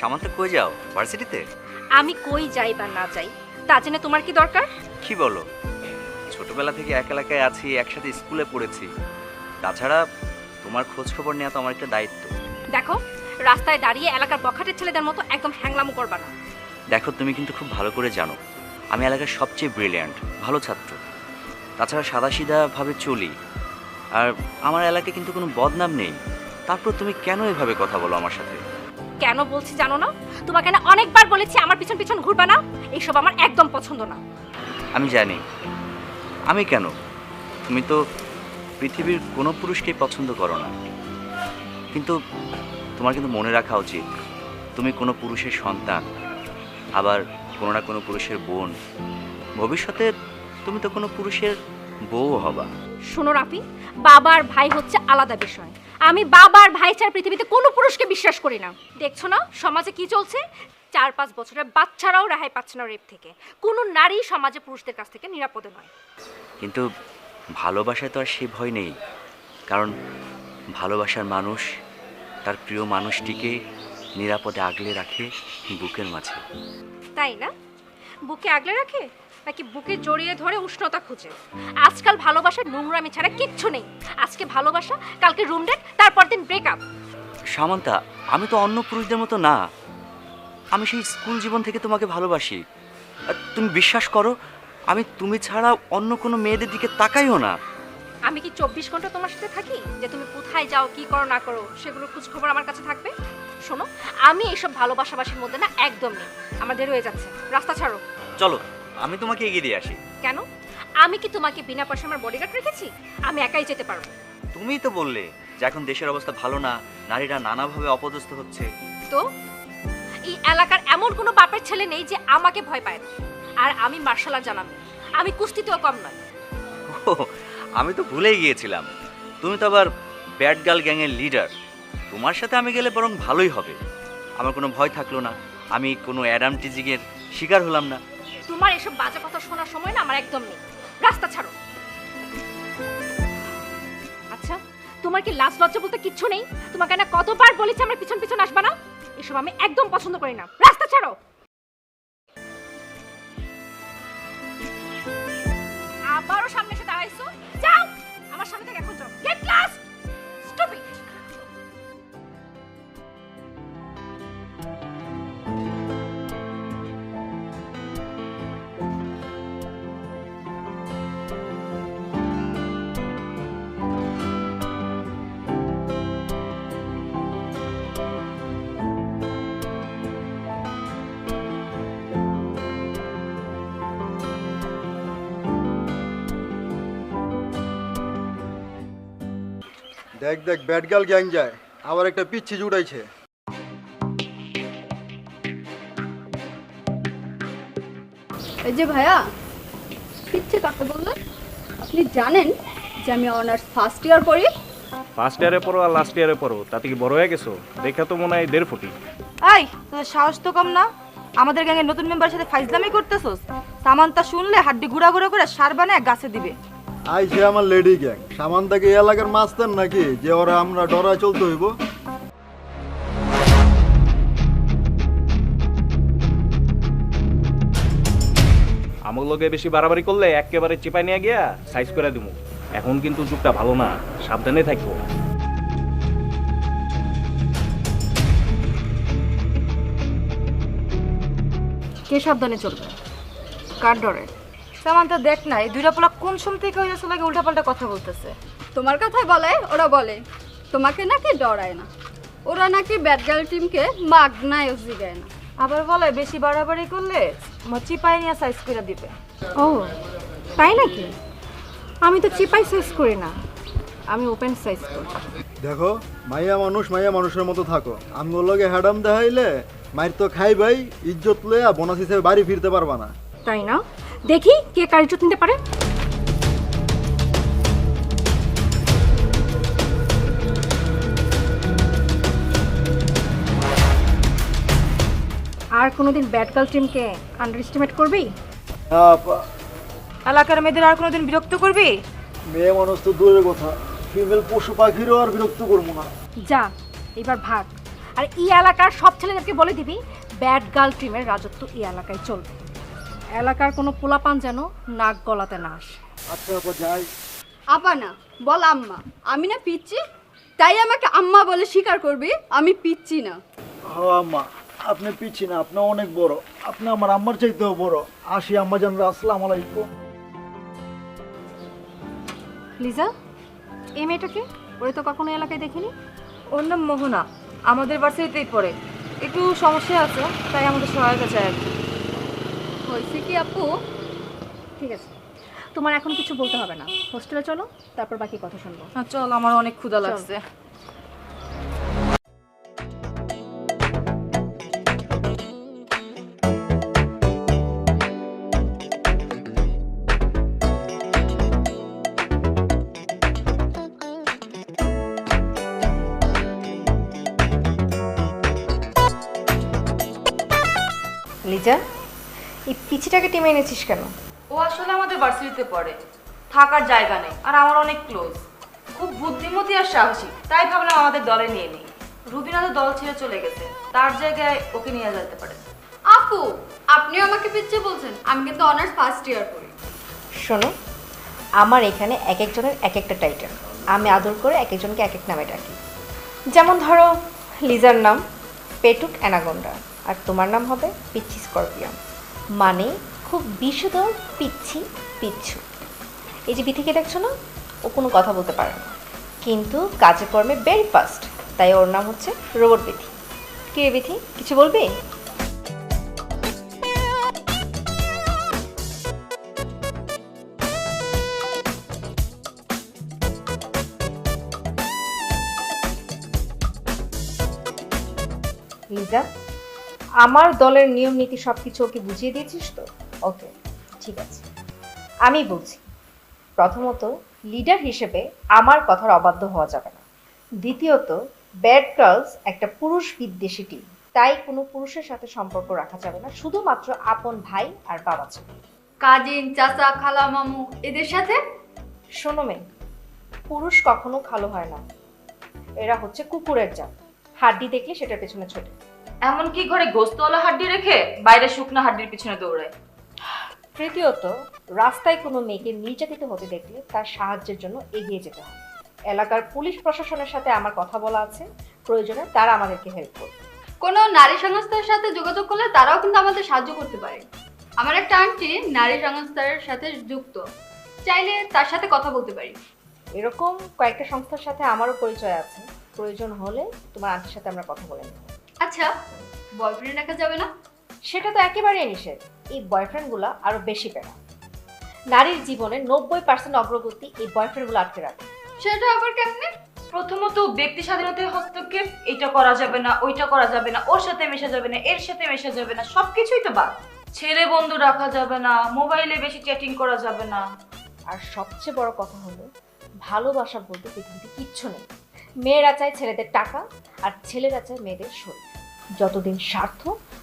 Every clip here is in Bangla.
সামান্তা কই যাও? ভার্সিটিতে? আমি কই যাই বা না যাই তা জেনে তোমার কি দরকার? কি বলো? ছোটবেলা থেকে এক এলাকায় আছি, একসাথে স্কুলে পড়েছি। তাছাড়া তোমার খোঁজ খবর নেওয়া তো আমার একটা দায়িত্ব। দেখো, রাস্তায় দাঁড়িয়ে এলাকার বখাটের ছেলেদের মতো একদম হ্যাংলামো করবা না। দেখো, তুমি কিন্তু খুব ভালো করে জানো আমি এলাকার সবচেয়ে ব্রিলিয়ান্ট ভালো ছাত্র। তাছাড়া সাদাসিধাভাবে চলি, আর আমার এলাকায় কিন্তু কোনো বদনাম নেই। তারপর তুমি কেন এভাবে কথা বলো আমার সাথে? কেন বলছি জানো না? তোমাকে না অনেকবার বলেছি আমার পিছন পিছন ঘুরবা না। এইসব আমার একদম পছন্দ না। আমি জানি। আমি কেন? তুমি তো পৃথিবীর কোনো পুরুষকেই পছন্দ করো না। কিন্তু তোমার কিন্তু মনে রাখা উচিত তুমি কোনো পুরুষের সন্তান, আবার কোনো না কোনো পুরুষের বোন। ভবিষ্যতে তুমি তো কোনো পুরুষের বউ হবা। শোনো রাফি, বাবার ভাই হচ্ছে আলাদা বিষয়। আমি বাবার ভাই ছাড়া পৃথিবীতে কোনো পুরুষকে বিশ্বাস করি না। দেখছো না সমাজে কি চলছে? 4-5 বছরের বাচ্চারাও রেহাই পাচ্ছে না রেপ থেকে। কোনো নারী সমাজে পুরুষদের কাছ থেকে নিরাপদে নয়। কিন্তু ভালোবাসায় তো আর সে ভয় নেই, কারণ ভালোবাসার মানুষ তার প্রিয় মানুষটিকে নিরাপদে আগলে রাখে বুকের মাঝে। তাই না? বুকে আগলে রাখে নাকি বুকে জড়িয়ে ধরে উষ্ণতা খুঁজে? আজকাল ভালোবাসার নোংরামি ছাড়া কিচ্ছু নেই। আজকে ভালোবাসা, কালকে রুম ডেট, তারপর দিন ব্রেকআপ। সামান্তা, আমি তো অন্য পুরুষদের মতো না। আমি সেই স্কুল জীবন থেকে তোমাকে ভালোবাসি। আর তুমি বিশ্বাস করো, আমি তুমি ছাড়া অন্য কোনো মেয়েদের দিকে তাকাইও না। আমি কি 24 ঘন্টা তোমার সাথে থাকি যে তুমি কোথায় যাও, কি করো না করো সেগুলো খোঁজ খবর আমার কাছে থাকবে? শোনো, আমি এইসব ভালোবাসাবাসির মধ্যে না একদম নেই। আমার দেরি হয়ে যাচ্ছে, রাস্তা ছাড়ো। চলো, আমি তোমাকে এগিয়ে দিয়ে আসি। কেন? আমি কি তোমাকে বিনা পয়সা আমার বডিগার্ড রেখেছি? আমি একাই যেতে পারবো। তুমিই তো বললে যে এখন দেশের অবস্থা ভালো না, নারীরা নানাভাবে অপদস্থ হচ্ছে। তো এই এলাকার এমন কোনো বাপের ছেলে নেই যে আমাকে ভয় পায় না। আর আমি মার্শাল আর্ট জানাম, আমি কুস্তিতেও কম নয়। ও, আমি তো ভুলেই গিয়েছিলাম, তুমি তো আবার ব্যাড গার্ল গ্যাংয়ের লিডার। তোমার সাথে আমি গেলে বরং ভালোই হবে। আমার কোনো ভয় থাকলো না, আমি কোনো অ্যাডাম টিজিংয়ের শিকার হলাম না। তোমার এসব বাজে কথা শোনার সময় না আমার একদম নেই, রাস্তা ছাড়ো। আচ্ছা, তোমার কি লাজ লজ্জা বলতে কিচ্ছু নেই? তোমাকে না কতবার বলেছি আমার পিছন পিছন আসবা না। এসব আমি একদম পছন্দ করি না, রাস্তা ছাড়ো। আবারও সামনে এসে দাঁড়াইছো? যাও আমার সামনে থেকে, এখন যাও। Get lost, stupid. দেখ দেখ, ব্যাড গার্ল গ্যাং যায়, আবার একটা পিচ্ছি জুড়াইছে। এই যে ভাইয়া, পিচ্ছে কাকে বললেন? আপনি জানেন যে আমি অনার্স ফার্স্ট ইয়ার পড়ি? ফার্স্ট ইয়ারে পড়ো আর লাস্ট ইয়ারে পড়ো, তাতে কি বড় হয়ে গেছো? দেখা তো মনে হয় 1.5 ফুটি। এই তোদের সাহস তো কম না? আমাদের গ্যাংয়ের নতুন মেম্বারের সাথে ফাইজলামি করতেছস? সামান্তা শুনলে হাড্ডি গুড়া গুড়া করে সার বানায় গাছে দিবে। আইছে আমার লেডি গ্যাং। সামান্তাকে এই এলাকার মাস্টার নাকি যে ওরা আমরা ডরায় চলতে হইব? আমার লগে বেশি বাড়াবাড়ি করলে একেবারে চিপাই নিয়ে গিয়া সাইজ করে দিব। এখন কিন্তু যুগটা ভালো না, সাবধানে থাকবো। কে সাবধানে চলবে? কার ডরে? সামান্তা দেখ না, এই দুইটা পোলা কোন সময় থেকে হয়ে যাচ্ছে লাগে উল্টাপাল্টা কথা বলতেছে। তোমার কথাই বলে, ওরা বলে তোমাকে নাকি ডরায় না, ওরা নাকি ব্যাড গার্ল টিমকে মাগনায় জিগায় না। আবার বলে বেশি বাড়াবাড়ি করলে চিপাই নিয়ে সাইজ করে দিবে। ও তাই নাকি? আমি তো চিপাই সাইজ করি না, আমি ওপেন সাইজ করি। দেখো, মাইয়া মানুষের মতো থাকো। আমি ওর লগে হ্যাডাম দেখাইলে মাইর তো খাই ভাই, ইজ্জত লইয়া বোনাস হিসেবে বাড়ি ফিরতে পারবা না। তাই না? দেখি কে কার ইজ্জত নিতে পারে। আর কোনোদিন ব্যাড গার্ল টিমকে আন্ডার এস্টিমেট করবি? এলাকার মেয়েদের আর কোনোদিন বিরক্ত করবি? মেয়ে মানুষ তো দূরের কথা, ফিমেল পশু পাখিরও আর বিরক্ত করবো না। যা এবার ভাগ, আর এই এলাকার সব ছেলেদেরকে বলে দিবি ব্যাড গার্ল টিমের রাজত্ব এই এলাকায় চলবে। এলাকার কোনো পোলাপান যেন নাক গলাতে না আসে। আচ্ছা আপা যাই। আপা না, বল আম্মা। আমি না পিচ্ছি, তাই আমাকে আম্মা বলে স্বীকার করবি আমি পিচ্ছি না। হ আম্মা, আপনি পিছি না, আপনি অনেক বড়, আপনি আমার আম্মার চাইতেও বড়। আসি আম্মা জান, আসসালামু আলাইকুম। লিজা, এই মেয়েটাকে ওরে তো কখনো এলাকায় দেখিনি। ওর নাম মোহনা, আমাদের ভার্সিটিতেই পড়ে। একটু সমস্যা আছে, তাই আমাদের সহায়তা চাই আর কি। হয়েছে কি আপু, ঠিক আছে, তোমার এখন কিছু বলতে হবে না, হোস্টেলে চলো, তারপর বাকি কথা শুনবো। চল, আমার অনেক ক্ষুধা লাগছে। লিজা, এই পিচিটাকে টিমে এনেছিস কেন? ও আসলে আমাদের ভার্সিটিতে পড়ে, থাকার জায়গা নেই, আর আমার অনেক ক্লোজ, খুব বুদ্ধিমতী আর সাহসী, তাই ভাবলাম আমাদের দলে নিয়ে নিই। রুবিনা তো দল ছেড়ে চলে গেছে, তার জায়গায় ওকে নিয়ে যেতে পারে। আপু আপনিও আমাকে পিচ্ছি বলছেন? আমি কিন্তু অনার্স ফার্স্ট ইয়ার করি। শোনো, আমার এখানে এক একজনের এক একটা টাইটেল, আমি আদর করে এক একজনকে এক এক নামে ডাকি। যেমন ধরো, লিজার নাম পেটুক অ্যানাগোন্ডা, আর তোমার নাম হবে পিচ্ছি স্করপিয়ন, মানে খুব বিষধর পিচ্ছি পিচ্ছু। এই যে বিথিকে দেখছো না, ও কোনো কথা বলতে পারে না, কিন্তু কাজে কর্মে ভেরি ফাস্ট, তাই ওর নাম হচ্ছে রোবট বিথি। কি রে বিথি, কিছু বলবি? লিজা, আমার দলের নিয়ম নীতি সব কিছু ওকে বুঝিয়ে দিয়েছিস তো? ওকে, ঠিক আছে। আমি বলছি, প্রথমত লিডার হিসেবে আমার কথার অবাধ্য হওয়া যাবে না। দ্বিতীয়ত, ব্যাড গার্লস একটা পুরুষ বিদ্বেষী টিম, তাই কোনো পুরুষের সাথে সম্পর্ক রাখা যাবে না, শুধুমাত্র আপন ভাই আর বাবা ছাড়া। কাজিন, চাচা, খালা, মামু এদের সাথে? শোনো মেয়ে, পুরুষ কখনো ভালো হয় না, এরা হচ্ছে কুকুরের জাত, হাড্ডি দেখলে সেটার পেছনে ছোটে। এমনকি ঘরে গোস্তওয়ালা হাড্ডি রেখে বাইরে শুকনো হাড্ডির পিছনে দৌড়ায়। তৃতীয়ত, রাস্তায় কোনো মেয়েকে নির্যাতিত হতে দেখলে তার সাহায্যের জন্য এগিয়ে যেতে হবে। এলাকার পুলিশ প্রশাসনের সাথে আমার কথা বলা আছে, প্রয়োজনে তারা আমাদেরকে হেল্প করবে। কোনো নারী সংস্থার সাথে যোগাযোগ করলে তারাও কিন্তু আমাদের সাহায্য করতে পারে। আমার একটা আন্টি নারী সংস্থার সাথে যুক্ত, চাইলে তার সাথে কথা বলতে পারি। এরকম কয়েকটা সংস্থার সাথে আমারও পরিচয় আছে, প্রয়োজন হলে তোমার আন্টির সাথে আমরা কথা বলে নেব। আচ্ছা, বয়ফ্রেন্ড রাখা যাবে না? সেটা তো একেবারেই নিষেধ, এই বয়ফ্রেন্ডগুলো আরো বেশি পেরা। নারীর জীবনে 90% অগ্রগতি এই বয়ফ্রেন্ডগুলো আটকে রাখে। সেটা আবার কেমনে? প্রথমত ব্যক্তি স্বাধীনতার হস্তক্ষেপ, এটা করা যাবে না, ওইটা করা যাবে না, ওর সাথে মেশা যাবে না, এর সাথে মেশা যাবে না, সবকিছুই তো বাদ। ছেলে বন্ধু রাখা যাবে না, মোবাইলে বেশি চ্যাটিং করা যাবে না। আর সবচেয়ে বড় কথা হলো, ভালোবাসা বলতে পৃথিবীতে কিচ্ছু নেই। মেয়েরা চায় ছেলেদের টাকা, আর ছেলেরা চায় মেয়েদের শরীর। যতদিন স্বার্থ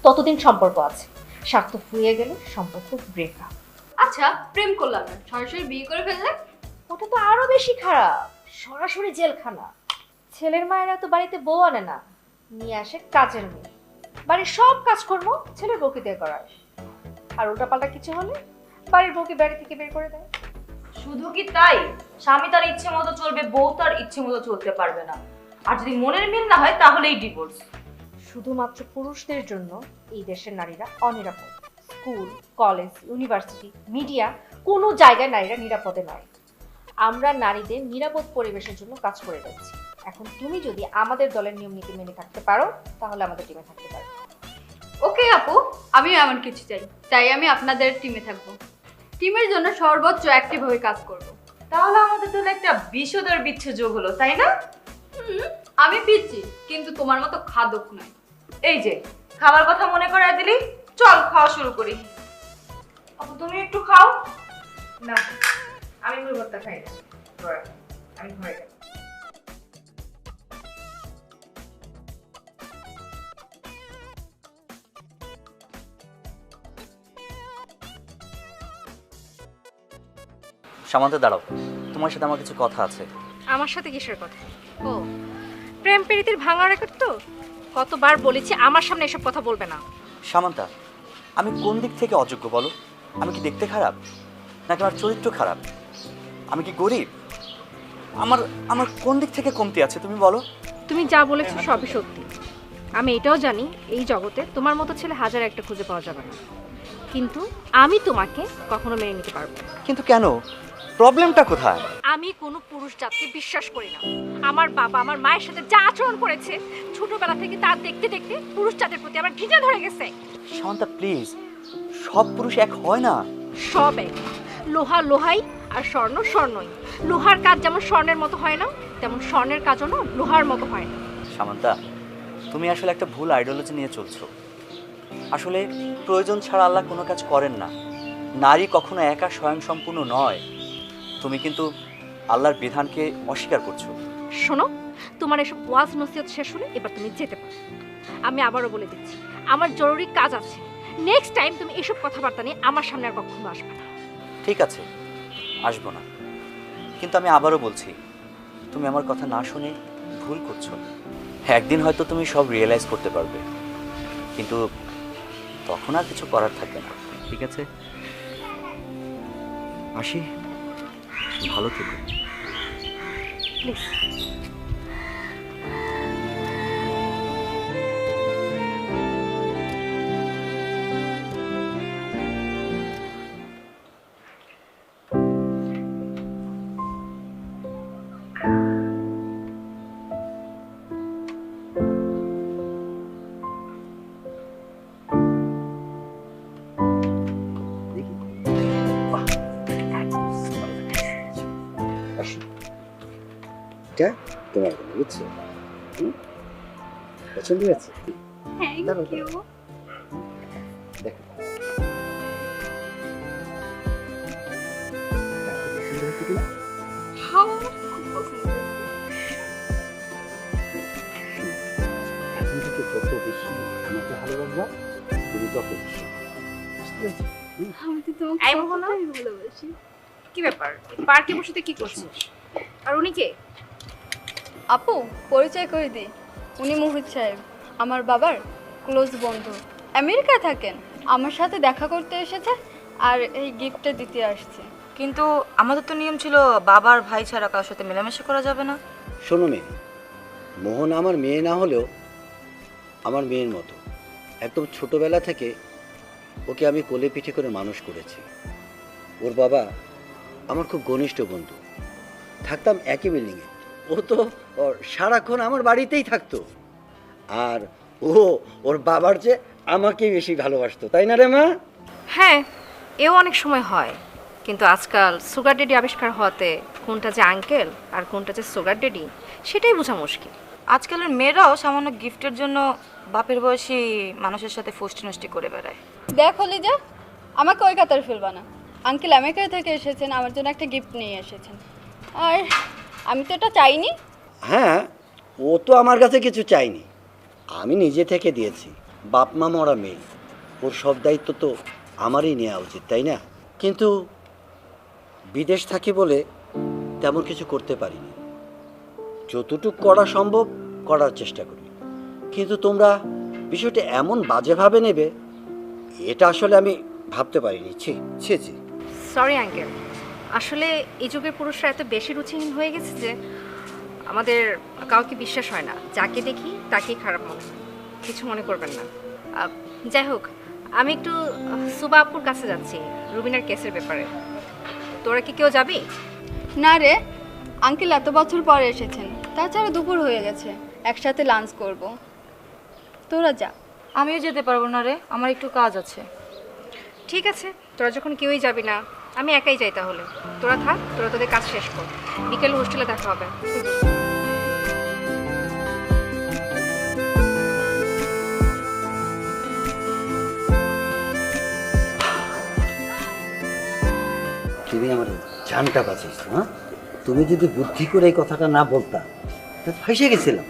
ততদিন সম্পর্ক আছে, স্বার্থ ফুরিয়ে গেলে সম্পর্ক ব্রেকআপ। আচ্ছা, প্রেম করলাম না, সরাসরি বিয়ে করে ফেললে? ওটা তো আরো বেশি খারাপ, সরাসরি জেলখানা। ছেলের মায়েরা তো বাড়িতে বউ আনে না, নিয়ে আসে কাজের মেয়ে, বাড়ির সব কাজকর্ম ছেলের বউকে দিয়ে করায়। আর উল্টাপাল্টা কিছু হলে বাড়ির বউকে বাড়ি থেকে বের করে দেয়। শুধু কি তাই, স্বামী তার ইচ্ছে মতো চলবে, বউ তার ইচ্ছে মতো চলতে পারবে না। আর যদি মনের মিল না হয় তাহলেই ডিভোর্স। শুধুমাত্র পুরুষদের জন্য এই দেশের নারীরা অনিরাপদ। স্কুল, কলেজ, ইউনিভার্সিটি, মিডিয়া, কোনো জায়গায় নারীরা নিরাপদে নয়। আমরা নারীদের নিরাপদ পরিবেশের জন্য কাজ করে যাচ্ছি। এখন তুমি যদি আমাদের দলের নিয়ম নীতি মেনে থাকতে পারো, তাহলে আমাদের টিমে থাকতে পারো। ওকে আপু, আমিও এমন কিছু চাই, তাই আমি আপনাদের টিমে থাকবো। টিমের জন্য সর্বোচ্চ অ্যাক্টিভ হয়ে কাজ করব। তাহলে আমাদের তো একটা বিষধর বিচ্ছু যোগ হলো, তাই না? আমি পিচ্ছি, কিন্তু তোমার মতো খাদক নয়। এই যে খাবার কথা মনে করায় দিলি, চল খাওয়া শুরু করি। আপু তুমি একটু খাও না, আমি মুড়ি ভর্তা খাই না, আমি ঘরে গেলাম। সামান্তে দাঁড়াও, তোমার সাথে আমার কিছু কথা আছে। আমার সাথে কিসের কথা? ও, প্রেম প্রীতির ভাঙা রেকর্ড তো? কতবার বলেছি আমার সামনে এসব কথা বলবে না। সামান্তা, আমি কোন দিক থেকে অযোগ্য বলো? আমি কি দেখতে খারাপ, নাকি আমার চরিত্র খারাপ? আমি কি গরিব? আমার আমার কোন দিক থেকে কমতি আছে তুমি বলো? তুমি যা বলেছো সবই সত্যি। আমি এটাও জানি এই জগতে তোমার মতো ছেলে হাজার একটা খুঁজে পাওয়া যাবে না, কিন্তু আমি তোমাকে কখনো মেনে নিতে পারবো না। কিন্তু কেন? প্রবলেমটা কোথায়? আমি কোনো পুরুষ জাতকে বিশ্বাস করি না। আমার বাবা আমার মায়ের সাথে যা আচরণ করেছে, ছোটবেলা থেকে তা দেখতে দেখতে পুরুষ জাতের প্রতি আমার ঘৃণা ধরে গেছে। সামান্তা প্লিজ, সব পুরুষ এক হয় না। সব এক। লোহা লোহাই আর স্বর্ণ স্বর্ণই। লোহার কাজ যেমন স্বর্ণের মতো হয় না, তেমন স্বর্ণের কাজও না লোহার মতো হয় না। সামান্তা, তুমি আসলে একটা ভুল আইডিওলজি নিয়ে চলছো। আসলে প্রয়োজন ছাড়া আল্লাহ কোনো কাজ করেন না। নারী কখনো একা স্বয়ংসম্পূর্ণ নয়। তুমি কিন্তু আল্লাহর বিধানকে অস্বীকার করছো। শোনো, তোমার এসব ওয়াজ নসিহত শেষ হলে এবার তুমি যেতে পারো। আমি আবারও বলে দিচ্ছি, আমার জরুরি কাজ আছে। নেক্সট টাইম তুমি এসব কথাবার্তা নিয়ে আমার সামনে আর কখনো আসবে না। ঠিক আছে, আসবো না। কিন্তু আমি আবারও বলছি, তুমি আমার কথা না শুনে ভুল করছো। একদিন হয়তো তুমি সব রিয়েলাইজ করতে পারবে, কিন্তু তখন আর কিছু করার থাকবে না। ঠিক আছে, আসি, ভালো থেকো। প্লিজ। এটা তোমার জন্য, বুঝছো? পছন্দ হয়েছে? Thank you. দেখো, এখন থেকে যত বেশি আমাকে ভালোবাসবা, তুমি তত বেশি। বুঝতে পেরেছো? আমি তো তোমাকে এই মোহনা? সবটাই ভালোবাসি। কি ব্যাপার, পার্কে বসে কি করছিস? আর উনি কে? আপু, পরিচয় করে দিই, উনি মুহিত সাহেব, আমার বাবার ক্লোজ বন্ধু। আমেরিকায় থাকেন, আমার সাথে দেখা করতে এসেছে আর এই গিফটটা দিতে আসছে। কিন্তু আমাদের তো নিয়ম ছিল বাবার ভাই ছাড়া কারোর সাথে মেলামেশা করা যাবে না। শোনো মেয়ে, মোহন আমার মেয়ে না হলেও আমার মেয়ের মতো। একদম ছোটবেলা থেকে ওকে আমি কোলে পিঠে করে মানুষ করেছি। ওর বাবা আমার খুব ঘনিষ্ঠ বন্ধু, থাকতাম একই বিল্ডিংয়ে। ও তো সারাক্ষণ আমার বাড়িতেই থাকতো, আর ও ওর বাবার চেয়ে আমাকেই বেশি ভালোবাসতো, তাই না রে মা? হ্যাঁ, এও অনেক সময় হয়, কিন্তু আজকাল সুগার ডেডি আবিষ্কার হওয়াতে কোনটা যে আঙ্কেল আর কোনটা যে সুগার ডেডি সেটাই বোঝা মুশকিল। আজকালের মেয়েরাও সামান্য গিফটের জন্য বাপের বয়সী মানুষের সাথে ফষ্টি নষ্টি করে বেড়ায়। দেখো লিজা, আমাকে ওই কাতার ফেলবা না। আঙ্কেল আমেরিকা থেকে এসেছেন, আমার জন্য একটা গিফট নিয়ে এসেছেন, আর আমি তো এটা চাইনি। হ্যাঁ, ও তো আমার কাছে কিছু চাইনি, আমি নিজে থেকে দিয়েছি। বাপ মা মরা মেয়ে, ওর সব দায়িত্ব তো আমারই নেওয়া উচিত, তাই না? কিন্তু বিদেশ থাকি বলে তেমন কিছু করতে পারিনি। যতটুকু করা সম্ভব করার চেষ্টা করি, কিন্তু তোমরা বিষয়টা এমন বাজেভাবে নেবে এটা আসলে আমি ভাবতে পারিনি। ছি ছি ছি। সরি আঙ্কেল, আসলে এই যুগের পুরুষরা এত বেশি রুচিহীন হয়ে গেছে যে আমাদের কাউকে বিশ্বাস হয় না। যাকে দেখি তাকেই খারাপ মনে হয়। কিছু মনে করবেন না। যাই হোক, আমি একটু সুবা আপুর কাছে যাচ্ছি রুবিনার কেসের ব্যাপারে। তোরা কি কেউ যাবি? না রে, আঙ্কেল এত বছর পরে এসেছেন, তাছাড়া দুপুর হয়ে গেছে, একসাথে লাঞ্চ করব। তোরা যা। আমিও যেতে পারবো না রে, আমার একটু কাজ আছে। ঠিক আছে, তোরা যখন কেউই যাবি না, আমি একাই যাই তাহলে। তোরা থাক, তোরা তোদের কাজ শেষ কর, বিকেল হোস্টেলে দেখা হবে। তুমি আমার জানটা বাঁচিয়েছো। হ্যাঁ, তুমি যদি বুদ্ধি করে এই কথাটা না বলতা তাহলে ফাঁসে গেছিলাম।